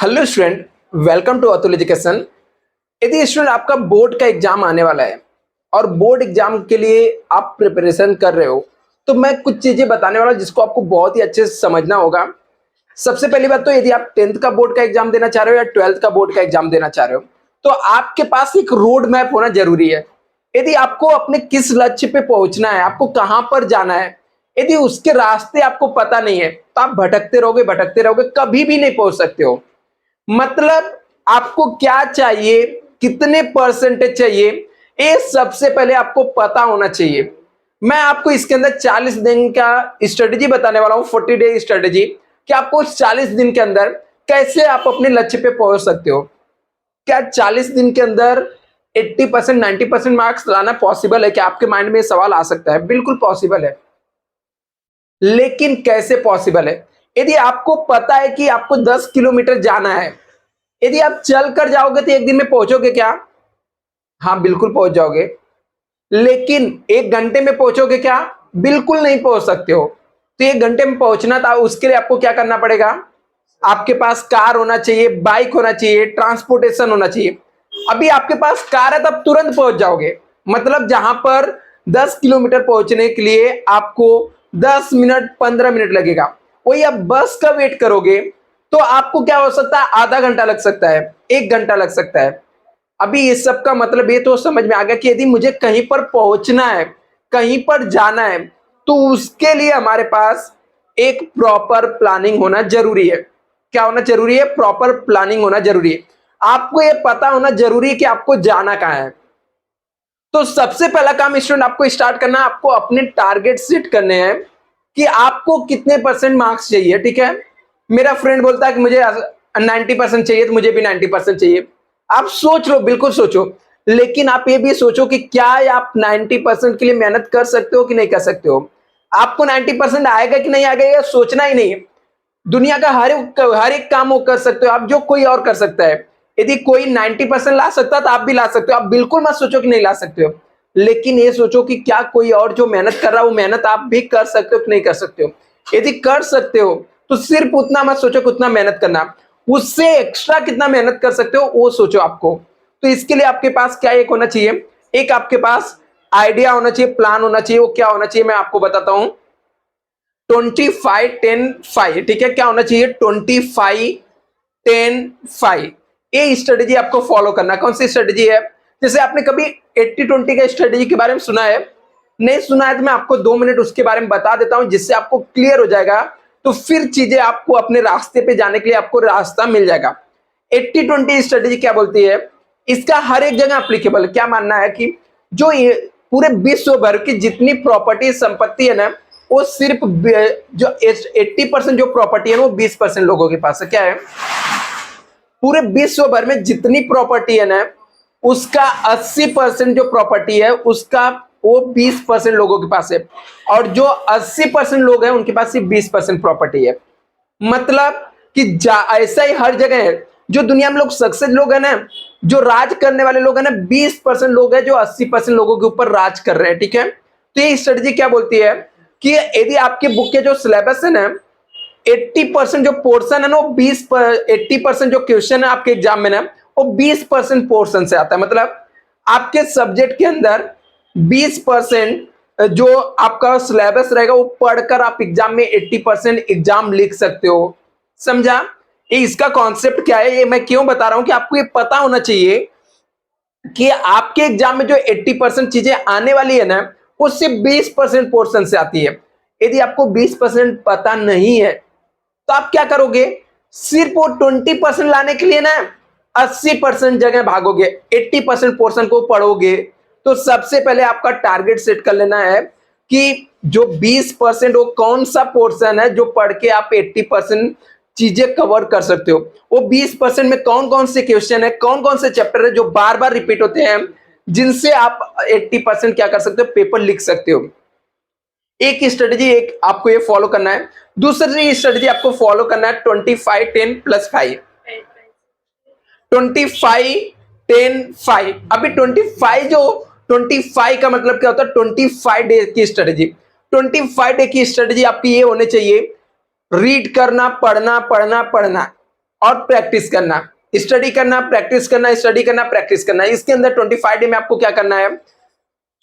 Hello student, welcome to Atul education. यदि student आपका board का एग्जाम आने वाला है और बोर्ड एग्जाम के लिए आप प्रिपरेशन कर रहे हो, तो मैं कुछ चीजें बताने वाला हूं जिसको आपको बहुत ही अच्छे से समझना होगा। सबसे पहली बात तो यदि आप 10th का बोर्ड का एग्जाम देना चाह रहे हो या 12th का बोर्ड का एग्जाम देना चाह रहे हो, तो आपके पास एक रोड मैप होना जरूरी है। यदि आपको अपने किस लक्ष्य पे पहुंचना है, आपको कहां पर जाना है, यदि उसके रास्ते आपको पता नहीं है तो आप भटकते रहोगे, कभी भी नहीं पहुंच सकते हो। मतलब आपको क्या चाहिए, कितने परसेंटेज चाहिए, ये सबसे पहले आपको पता होना चाहिए। मैं आपको इसके अंदर 40 दिन का स्ट्रेटेजी बताने वाला हूं, 40 डे स्ट्रेटेजी, कि आपको 40 दिन के अंदर कैसे आप अपने लक्ष्य पे पहुंच सकते हो। क्या 40 दिन के अंदर 80% 90% मार्क्स लाना पॉसिबल है? क्या आपके माइंड में सवाल आ सकता है? बिल्कुल पॉसिबल है, लेकिन कैसे पॉसिबल है? यदि आपको पता है कि आपको 10 किलोमीटर जाना है, यदि आप चल कर जाओगे तो एक दिन में पहुंचोगे क्या? हाँ, बिल्कुल पहुंच जाओगे। लेकिन 1 घंटे में पहुंचोगे क्या? बिल्कुल नहीं पहुंच सकते हो। तो 1 घंटे में पहुंचना था, उसके लिए आपको क्या करना पड़ेगा? आपके पास कार होना चाहिए, बाइक होना चाहिए, ट्रांसपोर्टेशन होना चाहिए। अभी आपके पास कार है तब तुरंत पहुंच जाओगे। मतलब जहां पर 10 किलोमीटर पहुंचने के लिए आपको 10 मिनट 15 मिनट लगेगा, वही आप बस का वेट करोगे तो आपको क्या हो सकता है? आधा घंटा लग सकता है, 1 घंटा लग सकता है। अभी इस सब का मतलब ये तो समझ में आ गया कि यदि मुझे कहीं पर पहुंचना है, कहीं पर जाना है, तो उसके लिए हमारे पास एक प्रॉपर प्लानिंग होना जरूरी है। क्या होना जरूरी है? प्रॉपर प्लानिंग होना जरूरी है। आपको यह पता होना जरूरी है कि आपको जाना कहां है। तो सबसे पहला काम स्टूडेंट आपको स्टार्ट करना है, आपको अपने टारगेट सेट करने हैं कि आपको कितने परसेंट मार्क्स चाहिए। ठीक है, मेरा फ्रेंड बोलता है कि मुझे 90% चाहिए, तो मुझे भी 90% चाहिए। आप सोच लो, बिल्कुल सोचो, लेकिन आप ये भी सोचो कि क्या आप 90% के लिए मेहनत कर सकते हो कि नहीं कर सकते हो। आपको 90% आएगा कि नहीं आएगा, ये सोचना ही नहीं है। दुनिया का हर एक काम वो कर सकते हो आप, जो कोई और कर सकता है। यदि कोई 90% ला सकता है तो आप भी ला सकते हो। आप बिल्कुल मत सोचो कि नहीं ला सकते हो, लेकिन ये सोचो कि क्या कोई और जो मेहनत कर रहा है वो मेहनत आप भी कर सकते हो कि नहीं कर सकते हो। यदि कर सकते हो तो सिर्फ उतना मत सोचो कि उतना मेहनत करना, उससे एक्स्ट्रा कितना मेहनत कर सकते हो वो सोचो आपको। तो इसके लिए आपके पास क्या एक होना चाहिए, एक आपके पास आइडिया होना चाहिए, प्लान होना चाहिए। वो क्या होना चाहिए मैं आपको बताता हूं। 25-10-5, ठीक है। क्या होना चाहिए? 25-10-5। ये स्ट्रेटेजी आपको फॉलो करना। कौन सी स्ट्रेटेजी है? जैसे आपने कभी 80-20 का स्ट्रेटेजी के बारे में सुना है? नहीं सुना है तो मैं आपको 2 मिनट उसके बारे में बता देता हूं, जिससे आपको क्लियर हो जाएगा। तो फिर चीजें आपको अपने रास्ते पे जाने के लिए आपको रास्ता मिल जाएगा। 80-20 स्ट्रेटेजी क्या बोलती है? इसका हर एक जगह एप्लीकेबल। क्या मानना है कि जो ये पूरे विश्व भर की जितनी प्रॉपर्टी संपत्ति है ना, वो सिर्फ जो 80% जो प्रॉपर्टी है ना, वो 20% लोगों के पास है। क्या है? पूरे विश्व भर में जितनी प्रॉपर्टी है ना, उसका 80% जो प्रॉपर्टी है उसका वो 20% लोगों के पास है। और जो 80% लोग हैं उनके पास सिर्फ 20% प्रॉपर्टी है। मतलब कि ऐसा ही हर जगह है। जो दुनिया में लोग सक्सेस लोग हैं ना, जो राज करने वाले लोग हैं ना, 20% लोग हैं जो 80% लोगों के ऊपर राज कर रहे हैं। ठीक है, तो ये स्ट्रेटजी क्या बोलती है कि यदि आपके बुक के जो सिलेबस है ना, 80% जो पोर्शन है ना, वो 80% जो क्वेश्चन है आपके एग्जाम में ना, वो 20% पोर्शन से आता है। मतलब आपके सब्जेक्ट के अंदर 20% जो आपका सिलेबस रहेगा वो पढ़कर आप एग्जाम में 80% एग्जाम लिख सकते हो। समझा? ये इसका कॉन्सेप्ट क्या है, ये मैं क्यों बता रहा हूं कि आपको ये पता होना चाहिए कि आपके एग्जाम में जो 80% चीजें आने वाली है ना, वो सिर्फ 20% पोर्शन से आती है। यदि आपको 20% पता नहीं है तो आप क्या करोगे? सिर्फ वो 20% लाने के लिए ना 80% जगह भागोगे, 80% पोर्शन को पढ़ोगे। तो सबसे पहले आपका टारगेट सेट कर लेना है कि जो 20% वो कौन सा पोर्शन है जो पढ़ के आप 80% चीजें कवर कर सकते हो। वो 20% में कौन कौन से क्वेश्चन है, कौन कौन से चैप्टर है जो बार बार रिपीट होते हैं, जिनसे आप 80% क्या कर सकते हो? पेपर लिख सकते हो। एक स्ट्रेटेजी एक आपको ये फॉलो करना है। दूसरी स्ट्रेटेजी आपको फॉलो करना है 25-10+5। 25-10-5। अभी 25 जो 25 का मतलब क्या होता है? 25 डे की स्ट्रेटेजी। 25 डे की स्ट्रेटेजी आपकी ये होनी चाहिए, रीड करना, पढ़ना पढ़ना पढ़ना, और प्रैक्टिस करना, स्टडी करना, प्रैक्टिस करना, स्टडी करना, प्रैक्टिस करना। इसके अंदर 25 डे में आपको क्या करना है,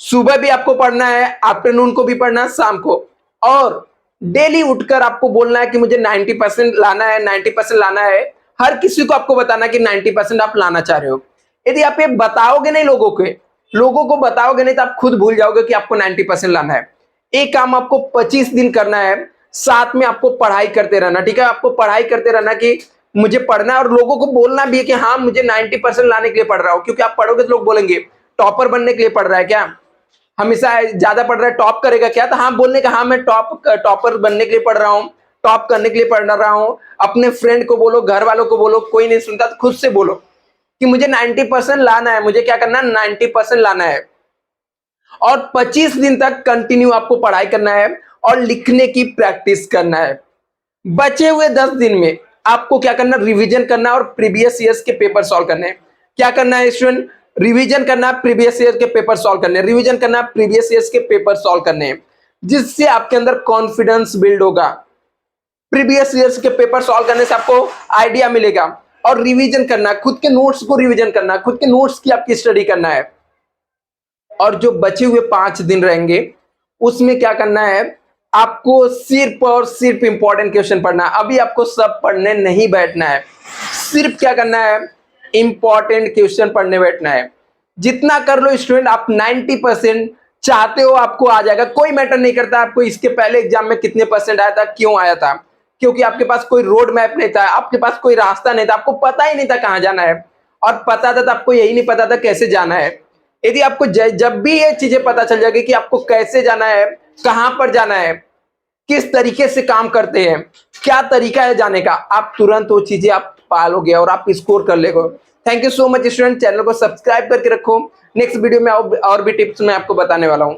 सुबह भी आपको पढ़ना है, आफ्टरनून को भी पढ़ना है, शाम को, और डेली उठकर आपको बोलना है कि मुझे 90% लाना है, 90% लाना है। हर किसी को आपको बताना कि 90% आप लाना चाह रहे हो। यदि आप ये बताओगे नहीं लोगों को बताओगे नहीं, तो आप खुद भूल जाओगे कि आपको 90% लाना है। एक काम आपको 25 दिन करना है, साथ में आपको पढ़ाई करते रहना, ठीक है। आपको पढ़ाई करते रहना कि मुझे पढ़ना है, और लोगों को बोलना भी है कि हाँ मुझे 90% लाने के लिए पढ़ रहा हूं। क्योंकि आप पढ़ोगे तो लोग बोलेंगे टॉपर बनने के लिए पढ़ रहा है क्या, हमेशा ज्यादा पढ़ रहा है, टॉप करेगा क्या। तो हाँ बोलने का, हाँ मैं टॉपर बनने के लिए पढ़ रहा हूँ, टॉप करने के लिए पढ़ रहा हूँ। अपने फ्रेंड को बोलो, घर वालों को बोलो, कोई नहीं सुनता तो खुद से बोलो कि मुझे 90% लाना है, मुझे क्या करना है, 90% लाना है। और 25 दिन तक कंटिन्यू आपको पढ़ाई करना है और लिखने की प्रैक्टिस करना है। बचे हुए 10 दिन में आपको क्या करना, रिवीजन करना और प्रीवियस ईयर्स के पेपर सॉल्व करने हैं। क्या करना है स्टूडेंट, रिवीजन करना, प्रीवियस ईयर के पेपर सॉल्व करने, रिवीजन करना, प्रीवियस ईयर्स के पेपर सॉल्व करने हैं, जिससे आपके अंदर कॉन्फिडेंस बिल्ड होगा। प्रीवियस ईयर्स के पेपर सॉल्व करने से आपको आइडिया मिलेगा। और रिवीजन करना, खुद के नोट्स को रिवीजन करना, खुद के नोट्स की आपकी स्टडी करना है। और जो बचे हुए 5 दिन रहेंगे उसमें क्या करना है, आपको सिर्फ और सिर्फ इंपॉर्टेंट क्वेश्चन पढ़ना है। अभी आपको सब पढ़ने नहीं बैठना है, सिर्फ क्या करना है, इंपॉर्टेंट क्वेश्चन पढ़ने बैठना है। जितना कर लो स्टूडेंट, आप 90% चाहते हो आपको आ जाएगा। कोई मैटर नहीं करता आपको इसके पहले एग्जाम में कितने परसेंट आया था, क्यों आया था, क्योंकि आपके पास कोई रोड मैप नहीं था, आपके पास कोई रास्ता नहीं था, आपको पता ही नहीं था कहां जाना है। और पता था तो आपको यही नहीं पता था कैसे जाना है। यदि आपको जब भी ये चीजें पता चल जाएगी कि आपको कैसे जाना है, कहां पर जाना है, किस तरीके से काम करते हैं, क्या तरीका है जाने का, आप तुरंत वो चीजें आप पालोगे और आप स्कोर कर लेगो। Thank you so much student, channel को सब्सक्राइब करके रखो। नेक्स्ट वीडियो में और भी टिप्स मैं आपको बताने वाला हूं।